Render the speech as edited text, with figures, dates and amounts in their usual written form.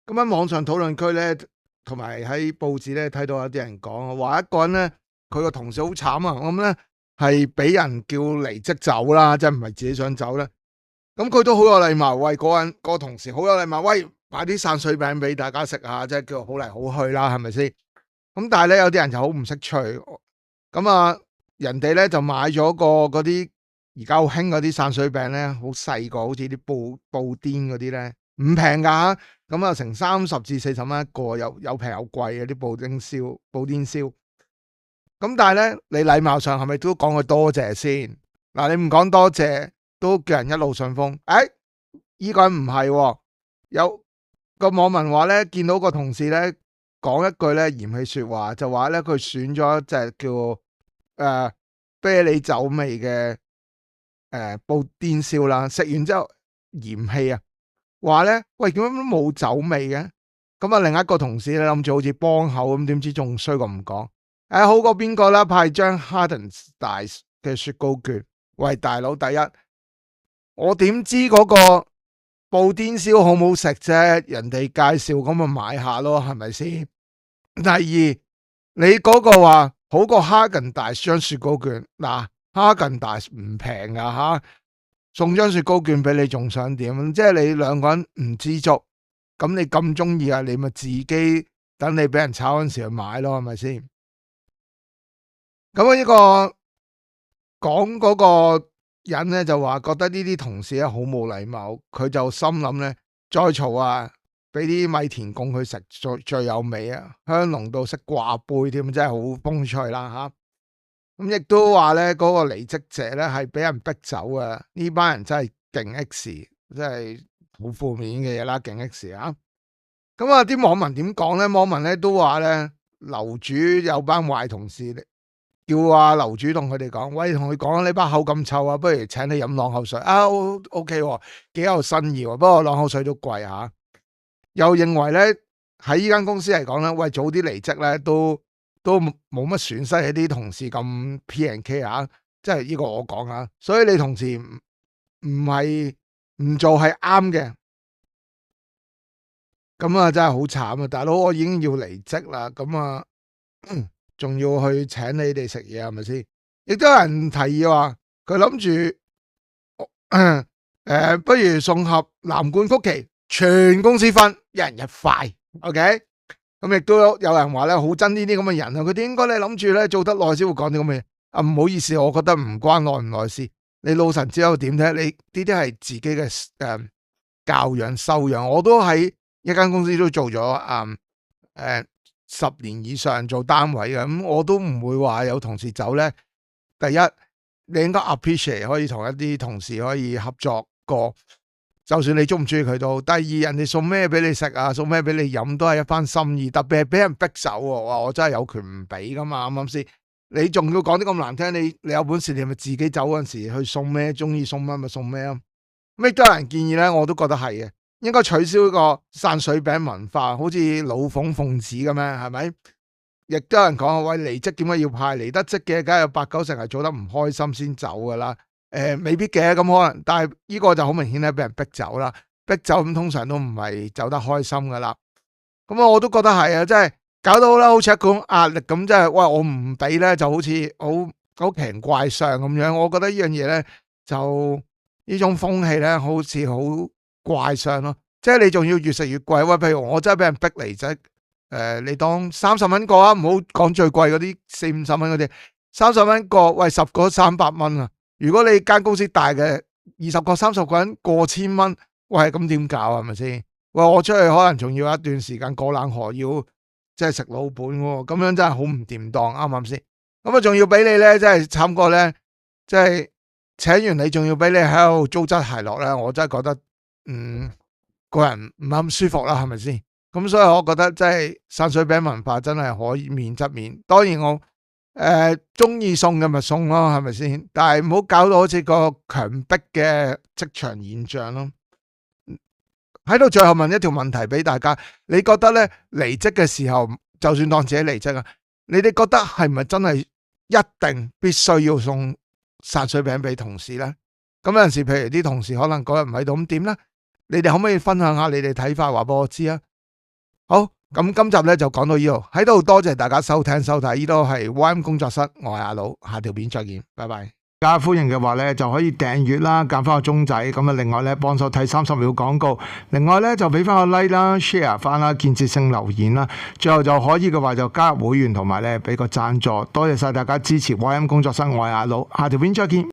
咁喺網上討論區咧，同埋喺報紙咧睇到有啲人講，話一個人咧佢個同事好慘啊，咁咧係俾人叫離職走啦，即係唔係自己想走咧。咁佢都好有禮貌，喂個同事好有禮貌，喂買啲散水餅俾大家食下，即係叫好嚟好去啦，係咪先？咁但係咧有啲人就好唔識趣，咁啊人哋咧就買咗個嗰啲而家好興嗰啲散水餅咧，好細個，好似啲布甸嗰啲咧，唔平噶，咁啊成30至40蚊一個，有平有貴嘅啲布甸燒。咁但係咧，你禮貌上係咪都講佢多謝先？嗱，你唔講多謝，都叫人一路順風。依個人唔係喎，有個網民話咧，見到個同事咧講一句咧嫌棄說話，就話咧佢選咗隻叫啤梨酒味嘅布甸燒啦，食完之後嫌棄啊，話咧喂點解都冇酒味嘅？咁啊，另一個同事咧諗住好似幫口咁，點知仲衰過唔講。好過邊個啦？派張 Häagen-Dazs 嘅雪糕券。喂，大佬，第一，我點知嗰個布甸燒好唔好食啫？人哋介紹咁咪買下咯，係咪先？第二，你嗰個話好過 Häagen-Dazs 張雪糕券。嗱，Häagen-Dazs 唔平噶吓，送張雪糕券俾你仲想點？即係你兩個人唔知足，咁你咁中意啊，你咪自己等你俾人炒嗰陣時去買咯，係咪先？咁呢個講嗰個人咧就話覺得呢啲同事咧好冇禮貌，佢就心諗咧再嘈啊，俾啲米田共佢食最有味啊，香濃到識掛杯添，真係好風趣啦吓。咁亦都話咧嗰個離職者咧係俾人逼走啊，呢班人真係勁 X，真係好負面嘅嘢啦，勁 X 啊！咁啊，啲網民點講咧？網民咧都話咧樓主有班壞同事，叫啊樓主同佢哋講，喂，同佢講你把口咁臭啊，不如請你飲朗口水啊。OK，幾有新意，不過朗口水都貴吓。又認為咧喺呢間公司嚟講咧，喂，早啲離職咧都冇乜損失，喺啲同事咁 P&K 啊，即係呢個我講啊。所以你同事唔係唔做係啱嘅。咁啊，真係好慘啊！大佬，我已經要離職啦，咁啊，仲要去請你哋食嘢，係咪先？亦都有人提議話，佢諗住不如送盒藍罐曲奇，全公司分，一人一塊。OK，咁亦都有人話咧，好憎呢啲咁嘅人啊！佢哋應該咧諗住咧做得耐先會講啲咁嘅嘢。啊，唔好意思，我覺得唔關耐唔耐事。你老臣知道點睇？你呢啲係自己嘅教養修養，我都喺一間公司都做咗10年以上做單位嘅，咁我都唔會話有同事走咧。第一，你應該 appreciate 可以同一啲同事可以合作過，就算你中唔中意佢都好。第二，人哋送咩俾你食啊，送咩俾你飲都係一番心意，特別係俾人逼走喎，哇！我真係有權唔俾噶嘛，啱唔啱先？你仲要講啲咁難聽，你有本事你咪自己走嗰陣時去送咩，中意送乜咪送咩啊？咁亦都有人建議咧，我都覺得係嘅。應該取消個散水餅文化，好似老馮奉旨咁樣，係咪？亦都有人講，喂，離職點解要派？離得職嘅，梗係有8、9成係做得唔開心先走噶啦。未必嘅，咁可能，但係呢個就好明顯咧，俾人逼走啦。逼走咁通常都唔係走得開心噶啦。咁我都覺得係啊，即係搞到啦，好似一種壓力咁，即係喂，我唔俾咧，就好似好奇形怪相咁樣。我覺得呢樣嘢咧，就呢種風氣咧，好似好怪相咯，即係你仲要越食越貴。喂，譬如我真係俾人逼離職，你當30蚊個啊，唔好講最貴嗰啲40、50蚊嗰啲，30蚊個，喂，10個300蚊啊！如果你間公司大嘅，20個30個人過千蚊，喂，咁點搞啊？係咪先？喂，我出去可能仲要一段時間過冷河，要即係食老本喎，咁樣真係好唔掂當，啱唔啱先？咁啊，仲要俾你咧，即係慘過咧，即係請完你仲要俾你喺度糟質鞋落咧，我真係覺得個人唔係咁舒服啦，係咪先？咁所以我覺得即係散水餅文化真係可以免則免。當然我中意送嘅咪送咯，係咪先？但係唔好搞到好似個強迫嘅職場現象咯。喺度最後問一條問題俾大家，你覺得咧離職嘅時候，就算當自己離職啊，你哋覺得係咪真係一定必須要送散水餅俾同事咧？咁有陣時，譬如啲同事可能嗰日唔喺度，咁點咧？你哋可唔可以分享下你哋睇法，話俾我知啊？好，咁今集咧就講到呢度，喺度多謝大家收聽收睇，呢度係 YM 工作室，我係阿佬，下條片再見，拜拜。大家歡迎嘅話咧就可以訂閱啦，撳翻個鐘仔，咁啊另外咧幫手睇30秒廣告，另外咧就俾翻個 like 啦 ，share 翻啦，建設性留言啦，最後就可以嘅話就加入會員同埋咧俾個贊助，多謝晒大家支持 YM 工作室，我係阿佬，下條片再見。